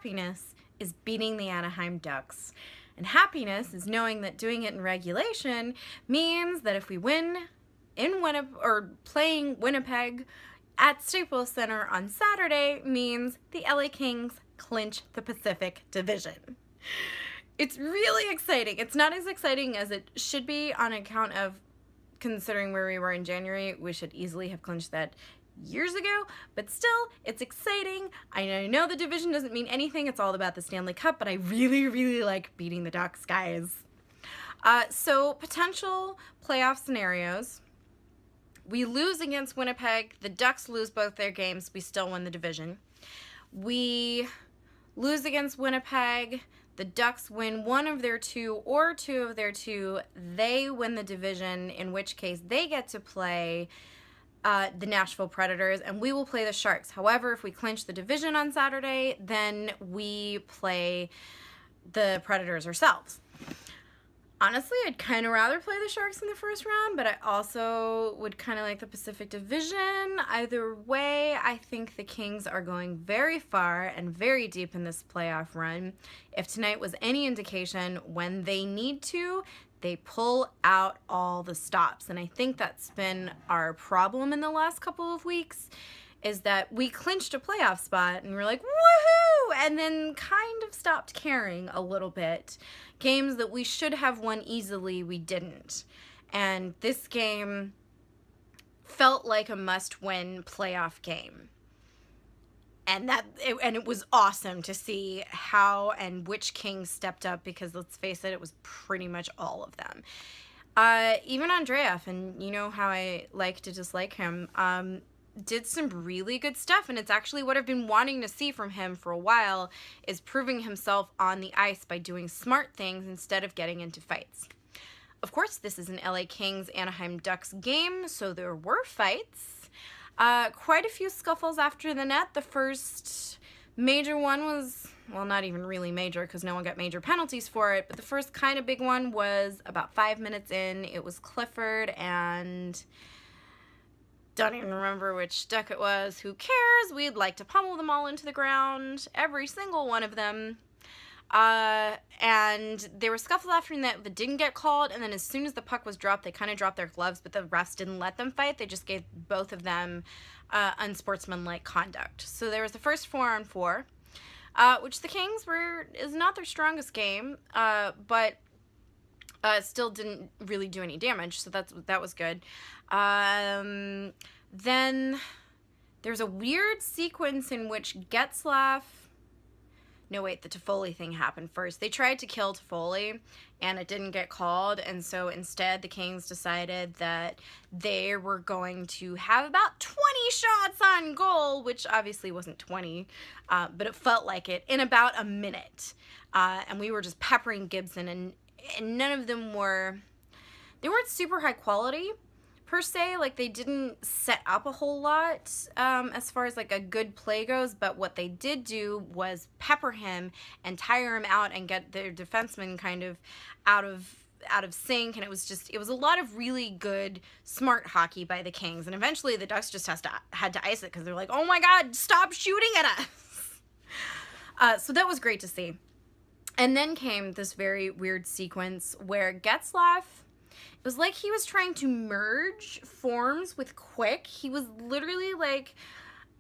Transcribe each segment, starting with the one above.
happiness is beating the Anaheim Ducks. And happiness is knowing that doing it in regulation means that if we win in Winnipeg, or playing Winnipeg at Staples Center on Saturday, means the LA Kings clinch the Pacific Division. It's really exciting. It's not as exciting as it should be on account of, considering where we were in January, we should easily have clinched that years ago, but still, it's exciting. I know the division doesn't mean anything. It's all about the Stanley Cup, but I really, really like beating the Ducks, guys. So potential playoff scenarios. We lose against Winnipeg. The Ducks lose both their games. We still win the division. We lose against Winnipeg. The Ducks win one of their two or two of their two. They win the division, in which case they get to play the Nashville Predators, and we will play the Sharks. However, if we clinch the division on Saturday, then we play the Predators ourselves. Honestly, I'd kind of rather play the Sharks in the first round, but I also would kind of like the Pacific Division. Either way, I think the Kings are going very far and very deep in this playoff run. If tonight was any indication, when they need to, they pull out all the stops. And I think that's been our problem in the last couple of weeks, is that we clinched a playoff spot and we're like, woohoo! And then kind of stopped caring a little bit. Games that we should have won easily, we didn't. And this game felt like a must-win playoff game. And it was awesome to see how and which Kings stepped up, because let's face it, it was pretty much all of them. Even Andreev, and you know how I like to dislike him, did some really good stuff, and it's actually what I've been wanting to see from him for a while, is proving himself on the ice by doing smart things instead of getting into fights. Of course, this is an LA Kings Anaheim Ducks game, so there were fights. Quite a few scuffles after the net. The first major one was, well, not even really major because no one got major penalties for it, but the first kind of big one was about 5 minutes in. It was Clifford and don't even remember which Duck it was. Who cares? We'd like to pummel them all into the ground, every single one of them. And there were scuffles after that didn't get called, and then as soon as the puck was dropped, they kind of dropped their gloves, but the refs didn't let them fight. They just gave both of them unsportsmanlike conduct. So there was the first 4-on-4, which the Kings is not their strongest game, but still didn't really do any damage, so that was good. Then there's a weird sequence in which Getzlaf... No, wait, the Toffoli thing happened first. They tried to kill Toffoli, and it didn't get called, and so instead the Kings decided that they were going to have about 20 shots on goal, which obviously wasn't 20, but it felt like it, in about a minute. And we were just peppering Gibson, and none of them they weren't super high quality, per se. Like, they didn't set up a whole lot as far as like a good play goes, but what they did do was pepper him and tire him out and get their defenseman kind of out of sync, and it was a lot of really good, smart hockey by the Kings, and eventually the Ducks just had to ice it because they're like, oh my god, stop shooting at us. So that was great to see. And then came this very weird sequence where Getzlaf, it was like he was trying to merge forms with Quick. He was literally like,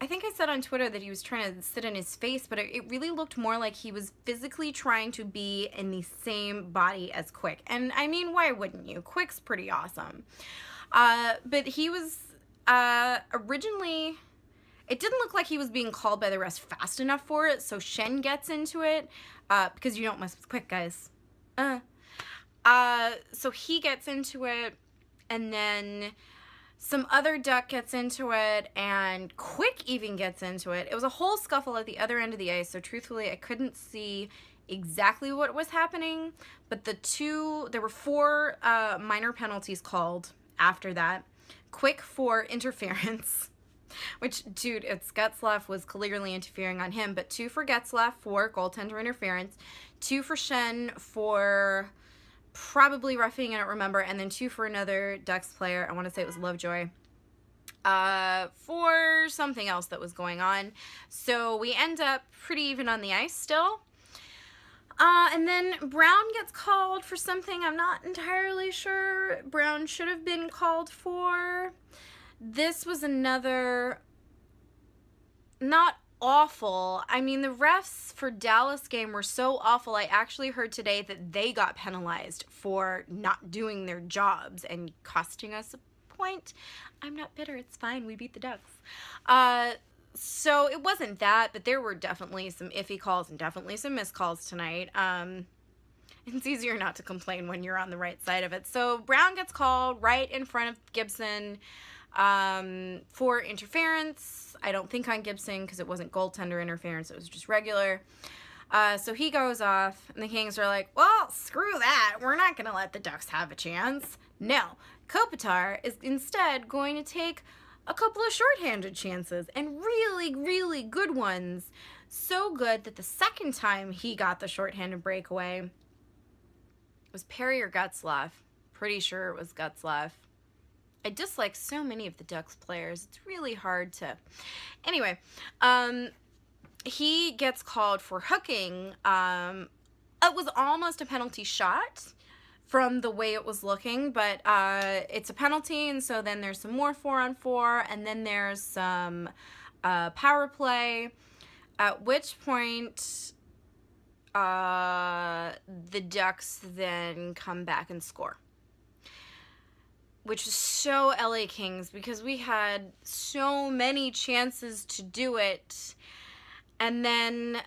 I think I said on Twitter that he was trying to sit in his face, but it really looked more like he was physically trying to be in the same body as Quick. And I mean, why wouldn't you? Quick's pretty awesome. But he was originally... It didn't look like he was being called by the rest fast enough for it, so Schenn gets into it, because you don't mess with Quick, guys. So he gets into it, and then some other Duck gets into it, and Quick even gets into it. It was a whole scuffle at the other end of the ice, so truthfully, I couldn't see exactly what was happening, but there were 4 minor penalties called after that. Quick for interference. Which, dude, it's Getzlaf was clearly interfering on him, but 2 for Getzlaf for goaltender interference, 2 for Schenn for probably roughing, I don't remember, and then 2 for another Ducks player. I want to say it was Lovejoy. for something else that was going on. So we end up pretty even on the ice still. And then Brown gets called for something I'm not entirely sure Brown should have been called for. This was another, not awful. I mean, the refs for Dallas game were so awful. I actually heard today that they got penalized for not doing their jobs and costing us a point. I'm not bitter. It's fine. We beat the Ducks. So it wasn't that, but there were definitely some iffy calls and definitely some missed calls tonight. It's easier not to complain when you're on the right side of it. So Brown gets called right in front of Gibson for interference. I don't think on Gibson because it wasn't goaltender interference. It was just regular. So he goes off, and the Kings are like, well, screw that. We're not going to let the Ducks have a chance. No. Kopitar is instead going to take a couple of shorthanded chances, and really, really good ones. So good that the second time he got the shorthanded breakaway it was Perry or Getzlaf. Pretty sure it was Getzlaf. I dislike so many of the Ducks players. It's really hard to... Anyway, he gets called for hooking. It was almost a penalty shot from the way it was looking, but it's a penalty, and so then there's some more 4-on-4, and then there's some power play, at which point the Ducks then come back and score, which is so LA Kings because we had so many chances to do it, and then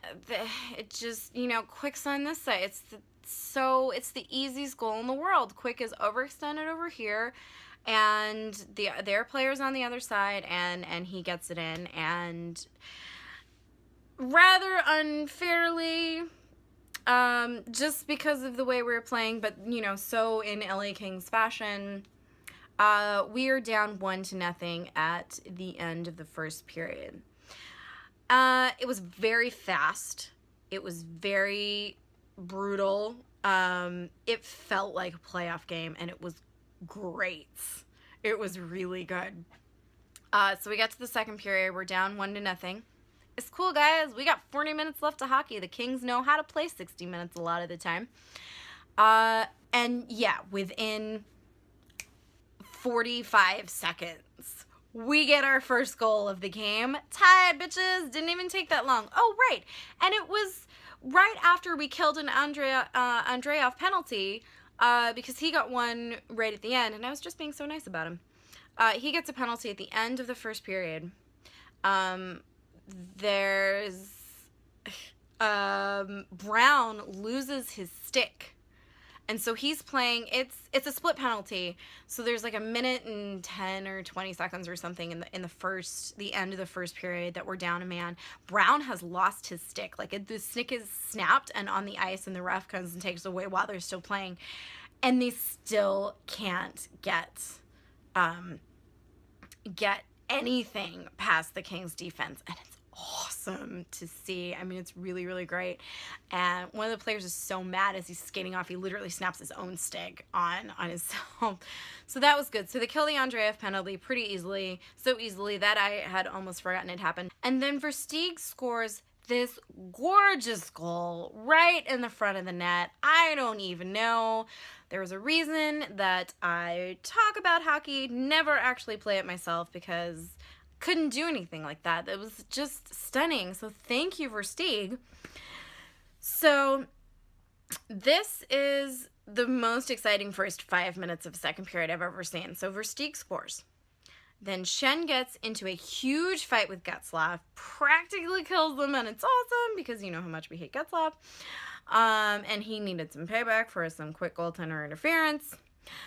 it just, Quick's on this side. It's the easiest goal in the world. Quick is overextended over here, and their player's on the other side, and he gets it in, and rather unfairly, just because of the way we were playing, but so in LA Kings fashion, we are down 1-0 at the end of the first period. It was very fast. It was very brutal. It felt like a playoff game, and it was great. It was really good. So we got to the second period. We're down 1-0. It's cool, guys. We got 40 minutes left of hockey. The Kings know how to play 60 minutes a lot of the time. And yeah, within 45 seconds, we get our first goal of the game. Tied, bitches. Didn't even take that long. Oh, right. And it was right after we killed an Andreev penalty, because he got one right at the end, and I was just being so nice about him. He gets a penalty at the end of the first period. There's Brown loses his stick, and so he's playing. It's a split penalty, so there's like a minute and 10 or 20 seconds or something in the end of the first period that we're down a man. Brown has lost his stick. Like the stick is snapped and on the ice, and the ref comes and takes it away while they're still playing, and they still can't get anything past the Kings defense, and it's awesome to see. I mean, it's really, really great. And one of the players is so mad as he's skating off, he literally snaps his own stick on himself. So that was good. So they kill the Andreev penalty pretty easily, so easily that I had almost forgotten it happened. And then Versteeg scores this gorgeous goal right in the front of the net. I don't even know. There's a reason that I talk about hockey, never actually play it myself, because couldn't do anything like that. It was just stunning. So thank you, Versteeg. So this is the most exciting first 5 minutes of second period I've ever seen. So Versteeg scores. Then Schenn gets into a huge fight with Getzlaf, practically kills them, and it's awesome because you know how much we hate Getzlaf. And he needed some payback for some quick goaltender interference.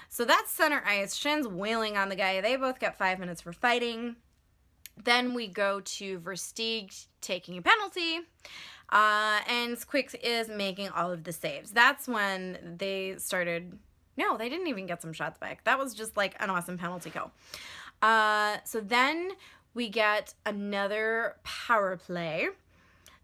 So that's center ice. Schenn's wailing on the guy. They both get 5 minutes for fighting. Then we go to Versteeg taking a penalty, and Quick is making all of the saves. That's when they started... No, they didn't even get some shots back. That was just like an awesome penalty kill. So then we get another power play.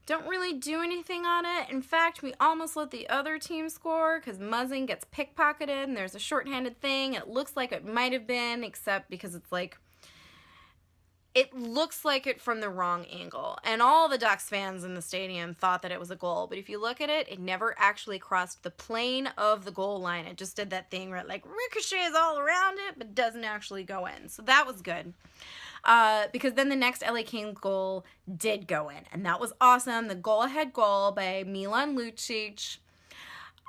Don't really do anything on it. In fact, we almost let the other team score because Muzzin gets pickpocketed, and there's a shorthanded thing. It looks like it might have been, except because it's like... it looks like it from the wrong angle. And all the Ducks fans in the stadium thought that it was a goal. But if you look at it, it never actually crossed the plane of the goal line. It just did that thing where it like ricochets all around it, but doesn't actually go in. So that was good. Because then the next LA Kings goal did go in. And that was awesome. The goal-ahead goal by Milan Lucic.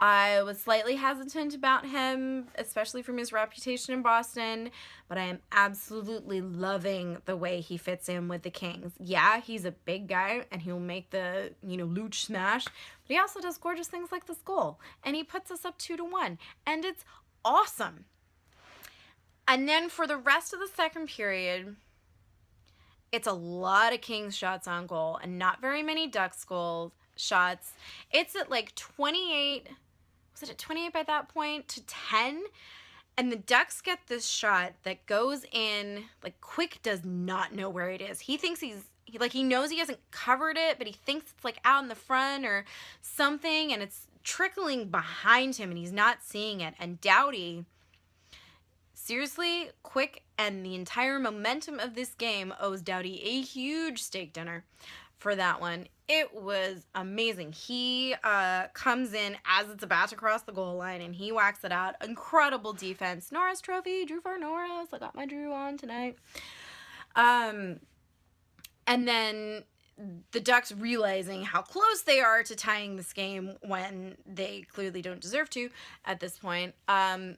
I was slightly hesitant about him, especially from his reputation in Boston, but I am absolutely loving the way he fits in with the Kings. Yeah, he's a big guy, and he'll make the, Luch smash, but he also does gorgeous things like this goal, and he puts us up 2-1, and it's awesome. And then for the rest of the second period, it's a lot of Kings shots on goal, and not very many Ducks goal shots. It's at like 28... Was it at 28 by that point to 10? And the Ducks get this shot that goes in. Like, Quick does not know where it is. He thinks he knows he hasn't covered it, but he thinks it's like out in the front or something, and it's trickling behind him, and he's not seeing it. And Doughty, seriously, Quick and the entire momentum of this game owes Doughty a huge steak dinner for that one. It was amazing. He comes in as it's about to cross the goal line, and he whacks it out. Incredible defense. Norris Trophy, Drew for Norris. I got my Drew on tonight. And then the Ducks, realizing how close they are to tying this game when they clearly don't deserve to at this point, they're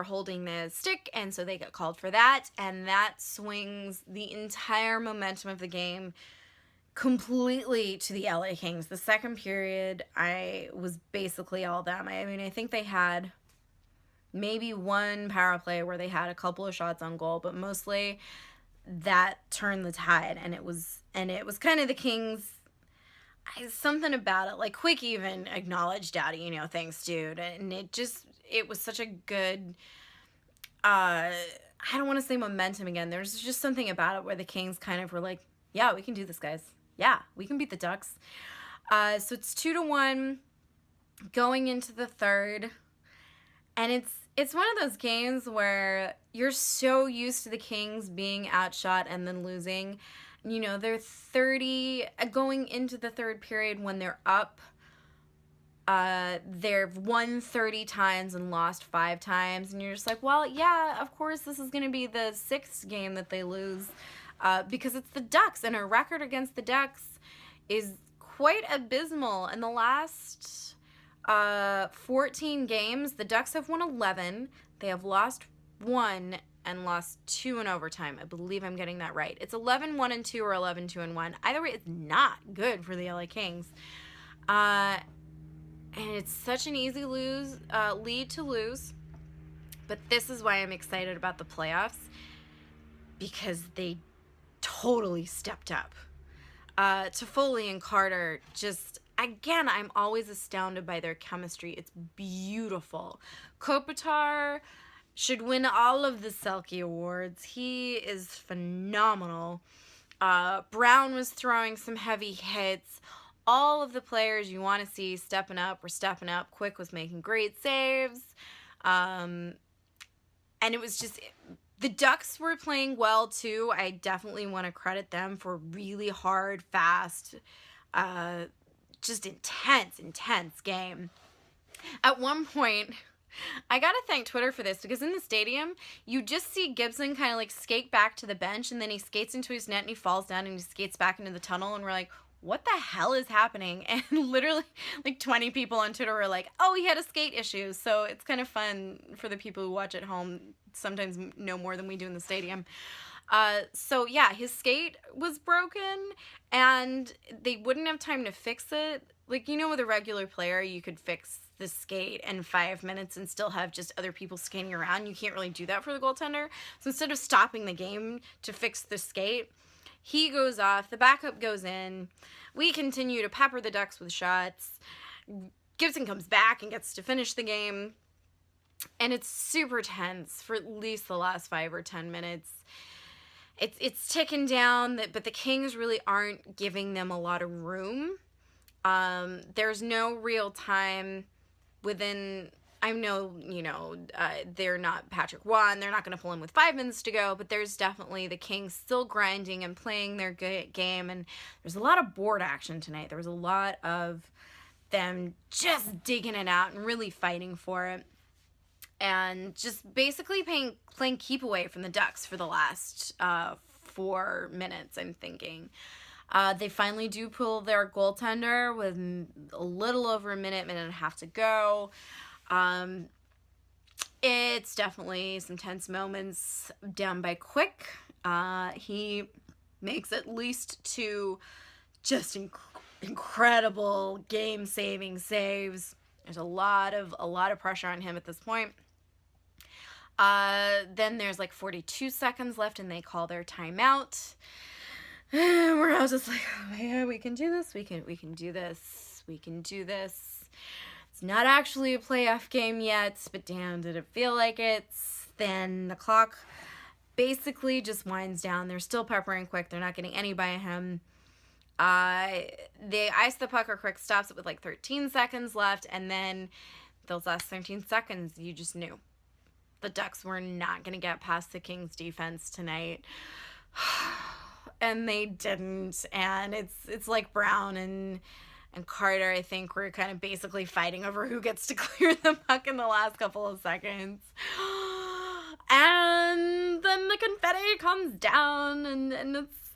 holding the stick, and so they get called for that, and that swings the entire momentum of the game completely to the LA Kings. The second period, I was basically all them. I mean, I think they had maybe one power play where they had a couple of shots on goal, but mostly that turned the tide, and it was kind of the Kings. Something about it, like Quick even acknowledged Doughty, thanks, dude, and it was such a good, I don't want to say momentum again. There's just something about it where the Kings kind of were like, yeah, we can do this, guys. Yeah, we can beat the Ducks. So it's 2-1 going into the third, and it's one of those games where you're so used to the Kings being outshot and then losing. They're 30 going into the third period when they're up. They've won 30 times and lost 5 times, and you're just like, well, yeah, of course this is going to be the 6th game that they lose, because it's the Ducks, and our record against the Ducks is quite abysmal. In the last 14 games, the Ducks have won 11, they have lost 1, and lost 2 in overtime. I believe I'm getting that right. It's 11-1-2 or 11-2-1. Either way, it's not good for the LA Kings. And it's such an easy lead to lose. But this is why I'm excited about the playoffs, because they totally stepped up. Toffoli and Carter, just, again, I'm always astounded by their chemistry. It's beautiful. Kopitar should win all of the Selke Awards. He is phenomenal. Brown was throwing some heavy hits. All of the players you want to see stepping up were stepping up. Quick was making great saves. And it was just, the Ducks were playing well too. I definitely want to credit them for really hard, fast, just intense game. At one point, I gotta thank Twitter for this, because in the stadium, you just see Gibson kind of like skate back to the bench, and then he skates into his net and he falls down and he skates back into the tunnel, and we're like, what the hell is happening? And literally like 20 people on Twitter were like, oh, he had a skate issue. So it's kind of fun for the people who watch at home, sometimes know more than we do in the stadium. So yeah, his skate was broken, and they wouldn't have time to fix it. Like, with a regular player, you could fix the skate in 5 minutes and still have just other people skating around. You can't really do that for the goaltender. So instead of stopping the game to fix the skate, he goes off, the backup goes in. We continue to pepper the Ducks with shots. Gibson comes back and gets to finish the game. And it's super tense for at least the last 5 or 10 minutes. It's ticking down, but the Kings really aren't giving them a lot of room. There's no real time within I know, they're not Patrick Wan. They're not going to pull him with 5 minutes to go, but there's definitely the Kings still grinding and playing their good game. And there's a lot of board action tonight. There was a lot of them just digging it out and really fighting for it. And just basically playing keep away from the Ducks for the last 4 minutes, I'm thinking. They finally do pull their goaltender with a little over a minute and a half to go. It's definitely some tense moments down by Quick. He makes at least 2 just incredible game-saving saves. There's a lot of pressure on him at this point. Then there's like 42 seconds left and they call their timeout. Where I was just like, oh my God, we can do this. We can do this. We can do this. It's not actually a playoff game yet, but damn, did it feel like it. Then the clock basically just winds down. They're still peppering Quick. They're not getting any by him. They ice the puck, or Quick stops it with like 13 seconds left, and then those last 13 seconds, you just knew the Ducks were not going to get past the Kings defense tonight. And they didn't. And it's like Brown and Carter, I think, were kind of basically fighting over who gets to clear the puck in the last couple of seconds. And then the confetti comes down, and it's...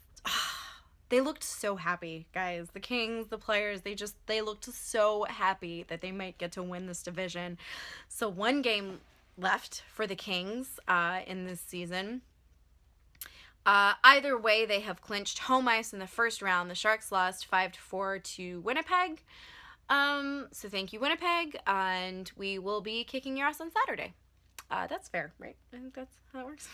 They looked so happy, guys. The Kings, the players, they looked so happy that they might get to win this division. So 1 game left for the Kings in this season. Either way, they have clinched home ice in the first round. The Sharks lost 5-4 to Winnipeg. So thank you, Winnipeg, and we will be kicking your ass on Saturday. That's fair, right? I think that's how it works.